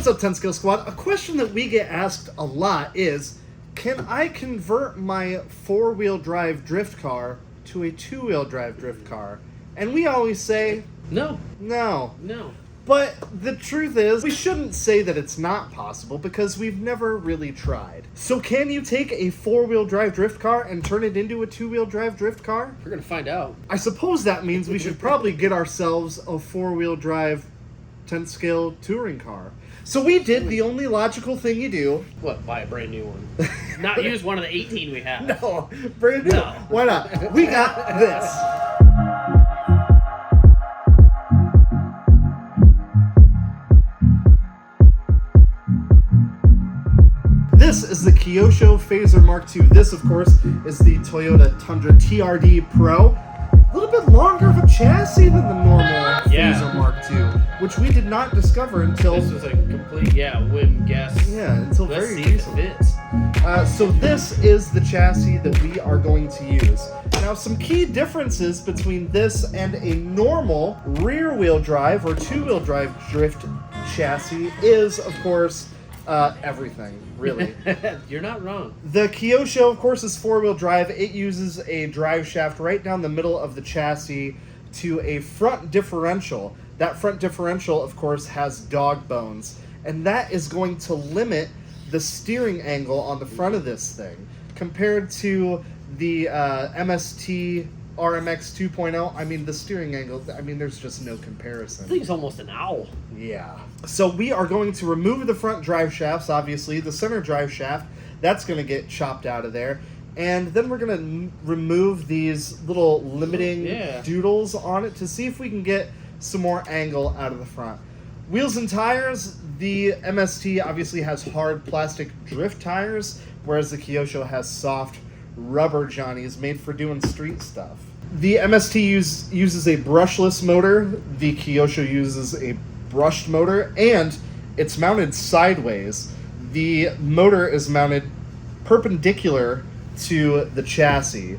What's up, 10 Skill Squad? A question that we get asked a lot is, can I convert my 4-wheel drive drift car to a 2-wheel drive drift car? And we always say, no. But the truth is, we shouldn't say that it's not possible because we've never really tried. So can you take a 4-wheel drive drift car and turn it into a 2-wheel drive drift car? We're going to find out. I suppose that means we should probably get ourselves a 4-wheel drive 10 scale touring car. So we did the only logical thing you do. What, buy a brand new one? Not use one of the 18 we have. No, brand new. No. Why not? We got this. This is the Kyosho Fazer MK2. This, of course, is the Toyota Tundra TRD Pro. A little bit longer of a chassis than the normal Fazer MK2, which we did not discover until... This was a complete, whim guess. Yeah, until Let's very see recently. if it fits. So this is the chassis that we are going to use. Now, some key differences between this and a normal rear-wheel drive or 2-wheel drive drift chassis is, of course, everything, really. You're not wrong. The Kyosho, of course, is 4-wheel drive. It uses a drive shaft right down the middle of the chassis to a front differential. That front differential, of course, has dog bones, and that is going to limit the steering angle on the front of this thing. Compared to the MST RMX 2.0, I mean, the steering angle, I mean, there's just no comparison. I think it's almost an owl. Yeah. So we are going to remove the front drive shafts, obviously. The center drive shaft, that's going to get chopped out of there. And then we're going to remove these little limiting doodles on it to see if we can get some more angle out of the front. Wheels and tires, the MST obviously has hard plastic drift tires, whereas the Kyosho has soft rubber johnnies made for doing street stuff. The MST uses a brushless motor, the Kyosho uses a brushed motor, and it's mounted sideways. The motor is mounted perpendicular to the chassis,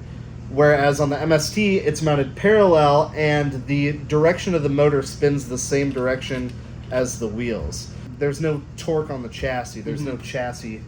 whereas on the MST it's mounted parallel and the direction of the motor spins the same direction as the wheels. There's no torque on the chassis, there's no chassis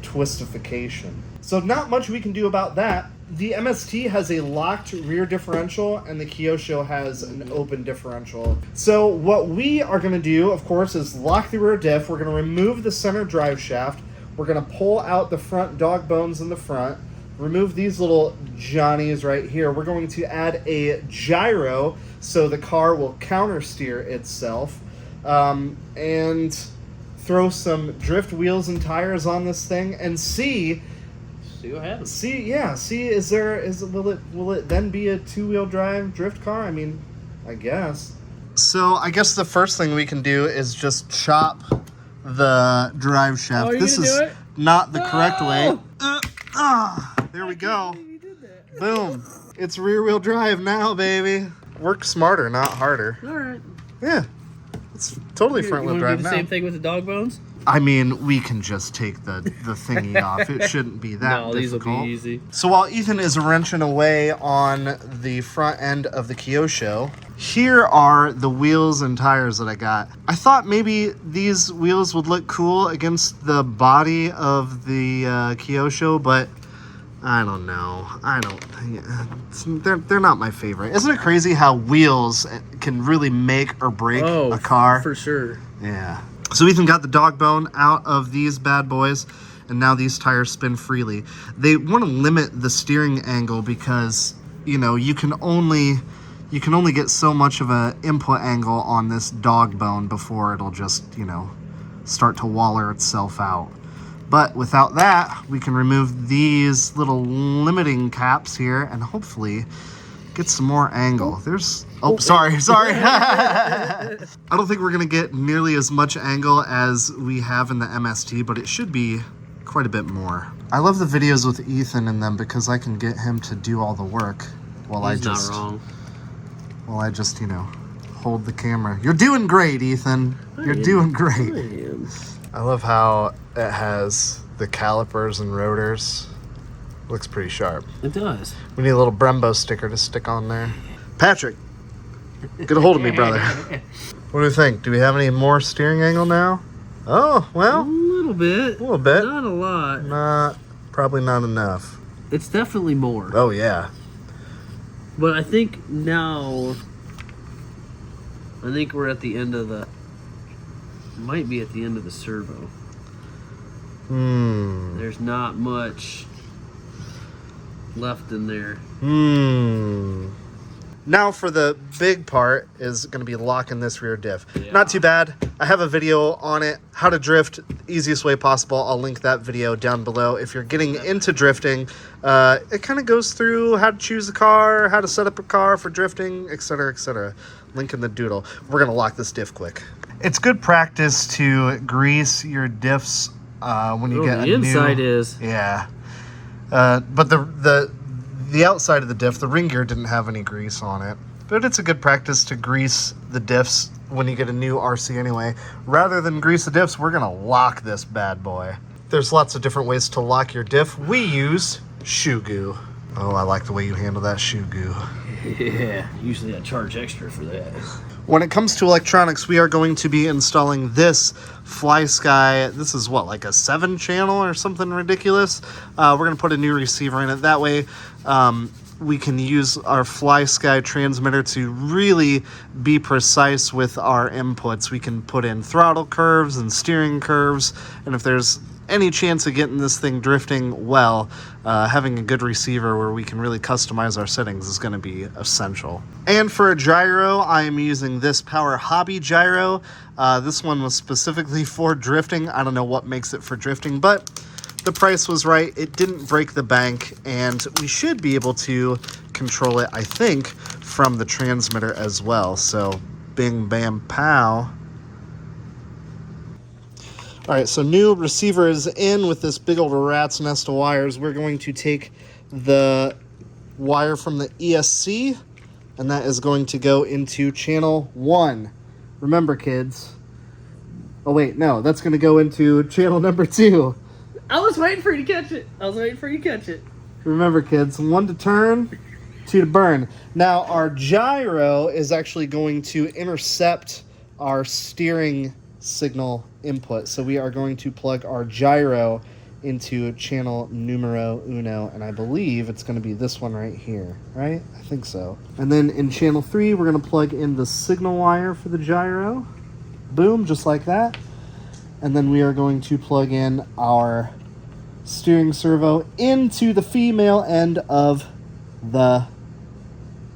twistification. So not much we can do about that. The MST has a locked rear differential and the Kyosho has an open differential. So what we are going to do, of course, is lock the rear diff. We're going to remove the center drive shaft. We're going to pull out the front dog bones in the front. Remove these little johnnies right here. We're going to add a gyro so the car will counter steer itself. And throw some drift wheels and tires on this thing and see what happens. See, will it then be a 2-wheel drive drift car? I mean, I guess. So I guess the first thing we can do is just chop the drive shaft. This is not the correct way. There we go. Boom. It's rear-wheel drive now, baby. Work smarter, not harder. All right. Yeah. It's totally front-wheel drive now. Same thing with the dog bones? I mean, we can just take the thingy off. It shouldn't be that difficult. These will be easy. So while Ethan is wrenching away on the front end of the Kyosho, here are the wheels and tires that I got. I thought maybe these wheels would look cool against the body of the Kyosho, but I don't know. They're not my favorite. Isn't it crazy how wheels can really make or break a car? For sure. Yeah. So Ethan got the dog bone out of these bad boys, and now these tires spin freely. They want to limit the steering angle because, you know, you can only get so much of an input angle on this dog bone before it'll just, you know, start to waller itself out. But without that, we can remove these little limiting caps here and hopefully get some more angle. Sorry. I don't think we're going to get nearly as much angle as we have in the MST, but it should be quite a bit more. I love the videos with Ethan in them because I can get him to do all the work while I just, you know, hold the camera. You're doing great, Ethan. You're doing great. I love how it has the calipers and rotors. Looks pretty sharp. It does. We need a little Brembo sticker to stick on there. Patrick, get a hold of me, brother. What do you think? Do we have any more steering angle now? Oh, well. A little bit. A little bit. Not a lot. Probably not enough. It's definitely more. Oh, yeah. But I think now, we're at the end of the, might be at the end of the servo. There's not much left in there. Now for the big part is going to be locking this rear diff. Yeah. Not too bad. I have a video on it, how to drift easiest way possible. I'll link that video down below. If you're getting into drifting, it kind of goes through how to choose a car, how to set up a car for drifting, etc., etc. Link in the doodle. We're going to lock this diff quick. It's good practice to grease your diffs when you get a new... The inside is. Yeah. But the outside of the diff, the ring gear didn't have any grease on it. But it's a good practice to grease the diffs when you get a new RC anyway. Rather than grease the diffs, we're going to lock this bad boy. There's lots of different ways to lock your diff. We use shoe goo. Oh, I like the way you handle that shoe goo. Yeah, usually I charge extra for that. When it comes to electronics, we are going to be installing this FlySky. This is what, like a 7-channel or something ridiculous? We're going to put a new receiver in it. That way we can use our FlySky transmitter to really be precise with our inputs. We can put in throttle curves and steering curves, and if there's any chance of getting this thing drifting well, having a good receiver where we can really customize our settings is going to be essential. And for a gyro, I am using this Power Hobby gyro. This one was specifically for drifting. I don't know what makes it for drifting, but the price was right. It didn't break the bank, and we should be able to control it, I think, from the transmitter as well. So bing, bam, pow. All right, so new receiver is in with this big old rat's nest of wires. We're going to take the wire from the ESC, and that is going to go into channel 1. Remember, kids. Oh, wait, no, that's going to go into channel number 2. I was waiting for you to catch it. Remember, kids, 1 to turn, 2 to burn. Now, our gyro is actually going to intercept our steering signal input. So we are going to plug our gyro into channel numero 1, and I believe it's going to be this one right here, right? I think so. And then in channel 3, we're going to plug in the signal wire for the gyro. Boom, just like that. And then we are going to plug in our steering servo into the female end of the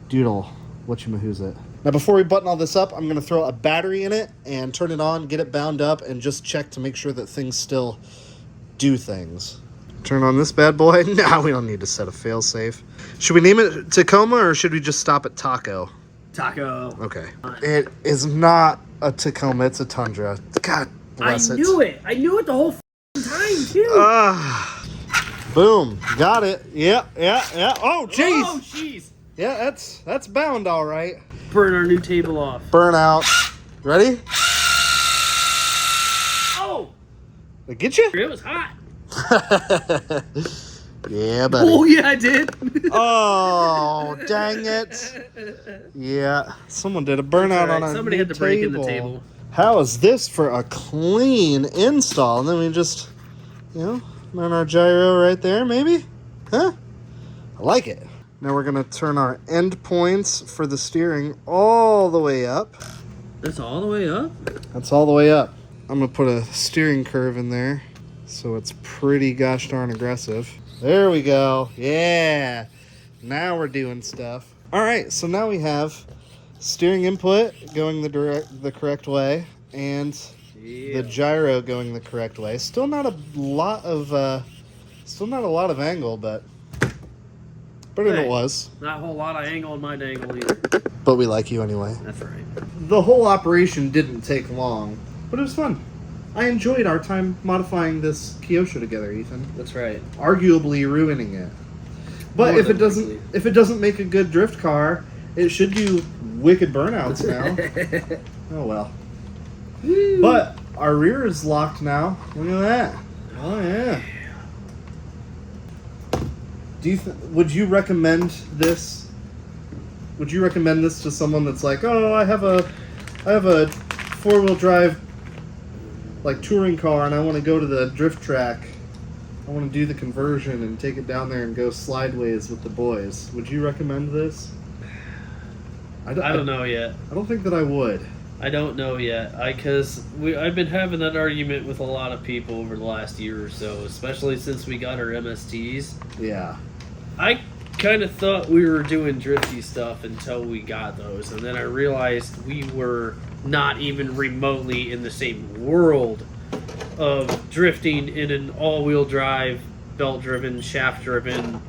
doodle. Whatchamahoo's-it. Now, before we button all this up, I'm going to throw a battery in it and turn it on, get it bound up, and just check to make sure that things still do things. Turn on this bad boy. No, we don't need to set a failsafe. Should we name it Tacoma, or should we just stop at Taco? Taco. Okay. It is not a Tacoma. It's a Tundra. God bless it. I knew it. I knew it the whole time, too. Boom. Got it. Yeah. Oh, jeez. Oh, jeez. Yeah, that's bound all right. Burn our new table off. Burn out. Ready? Oh! Did it get you? It was hot. Yeah, buddy. Oh, yeah, I did. Oh, dang it. Yeah, someone did a burnout on our Somebody had to break in the table. How is this for a clean install? And then we just, run our gyro right there, maybe? Huh? I like it. Now we're going to turn our end points for the steering all the way up. That's all the way up? That's all the way up. I'm going to put a steering curve in there so it's pretty gosh darn aggressive. There we go. Yeah. Now we're doing stuff. All right, so now we have steering input going the correct way and the gyro going the correct way. Still not a lot of angle, but better than it was. Not a whole lot of angle in my dangle either. But we like you anyway. That's right. The whole operation didn't take long, but it was fun. I enjoyed our time modifying this Kyosho together, Ethan. That's right. Arguably ruining it. But if it doesn't make a good drift car, it should do wicked burnouts now. Oh well. Woo. But our rear is locked now. Look at that. Oh yeah. Would you recommend this? Would you recommend this to someone that's like, oh, I have a 4-wheel drive like touring car and I want to go to the drift track, I want to do the conversion and take it down there and go slideways with the boys, would you recommend this? I don't know yet. I don't think that I would. I don't know yet. I've been having that argument with a lot of people over the last year or so, especially since we got our MSTs. Yeah. I kind of thought we were doing drifty stuff until we got those, and then I realized we were not even remotely in the same world of drifting in an all-wheel drive, belt-driven, shaft-driven,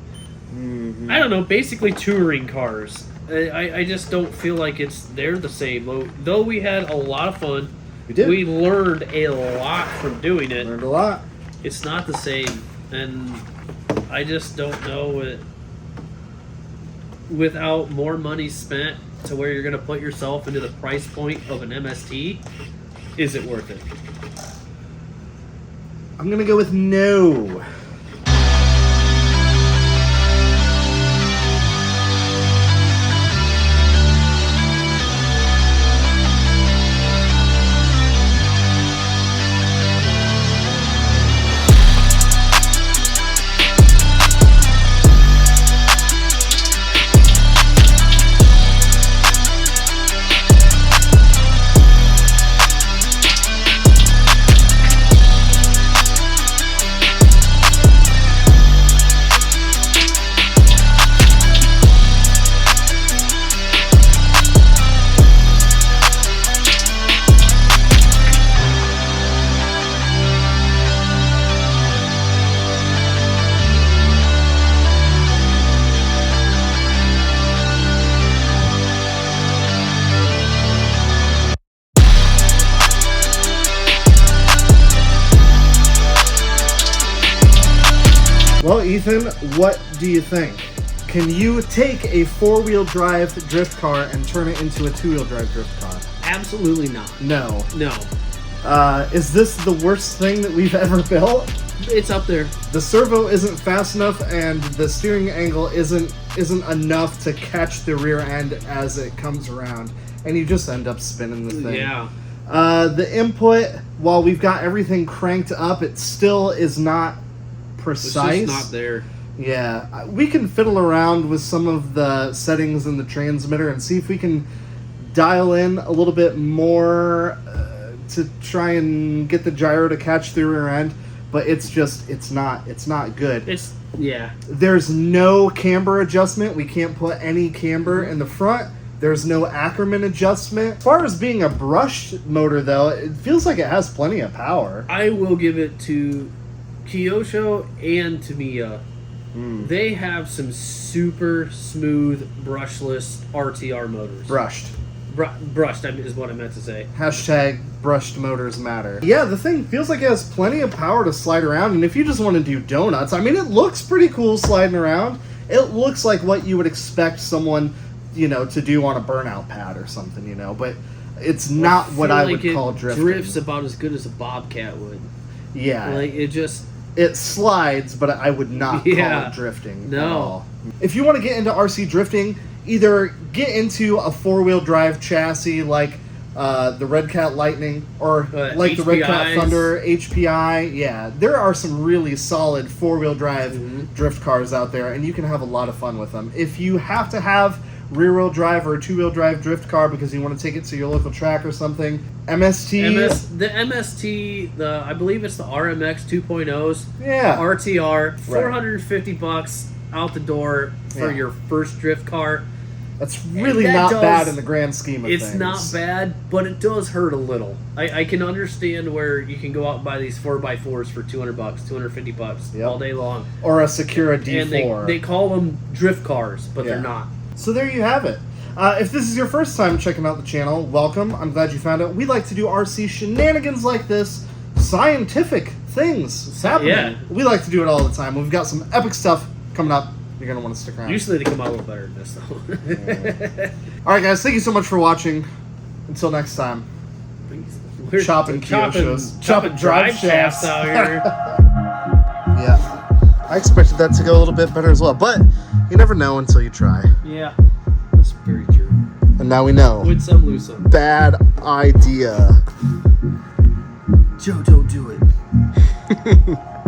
I don't know, basically touring cars. I just don't feel like they're the same. Though we had a lot of fun, We did. we learned a lot from doing it. Learned a lot. It's not the same, and I just don't know it. Without more money spent to where you're going to put yourself into the price point of an MST, is it worth it? I'm going to go with no. Well, Ethan, what do you think? Can you take a four-wheel drive drift car and turn it into a two-wheel drive drift car? Absolutely not. No. No. Is this the worst thing that we've ever built? It's up there. The servo isn't fast enough, and the steering angle isn't enough to catch the rear end as it comes around, and you just end up spinning the thing. Yeah. The input, while we've got everything cranked up, it still is not precise. It's just not there. Yeah, we can fiddle around with some of the settings in the transmitter and see if we can dial in a little bit more to try and get the gyro to catch the rear end, but it's not good. Yeah. There's no camber adjustment. We can't put any camber in the front. There's no Ackerman adjustment. As far as being a brushed motor, though, it feels like it has plenty of power. I will give it to Kyosho and Tamiya. They have some super smooth, brushless RTR motors. Brushed. Brushed is what I meant to say. Hashtag brushed motors matter. Yeah, the thing feels like it has plenty of power to slide around, and if you just want to do donuts, I mean, it looks pretty cool sliding around. It looks like what you would expect someone, to do on a burnout pad or something, but it's not what I would call drifting. It drifts about as good as a Bobcat would. Yeah. Like, it slides, but I would not call it drifting at all. If you want to get into RC drifting, either get into a four-wheel drive chassis like the Red Cat Lightning or like HPIs. the Red Cat Thunder, HPI. Yeah, there are some really solid four-wheel drive drift cars out there, and you can have a lot of fun with them. If you have to have rear-wheel drive or a two-wheel drive drift car because you want to take it to your local track or something, MST... the MST, I believe it's the RMX 2.0s. Yeah. RTR, $450 out the door for your first drift car. That's really not bad in the grand scheme of things. It's not bad, but it does hurt a little. I can understand where you can go out and buy these 4x4s for $200, $250 all day long. Or a Secura D4. And they call them drift cars, but they're not. So there you have it. If this is your first time checking out the channel, welcome. I'm glad you found it. We like to do RC shenanigans like this. Scientific things happening. Yeah. We like to do it all the time. We've got some epic stuff coming up. You're going to want to stick around. Usually they come out a little better than this, though. Alright, guys. Thank you so much for watching. Until next time. We're chopping drive shafts out here. Yeah. I expected that to go a little bit better as well. But you never know until you try. Yeah. That's very true. And now we know. Win some, lose some. Bad idea. Joe, don't do it.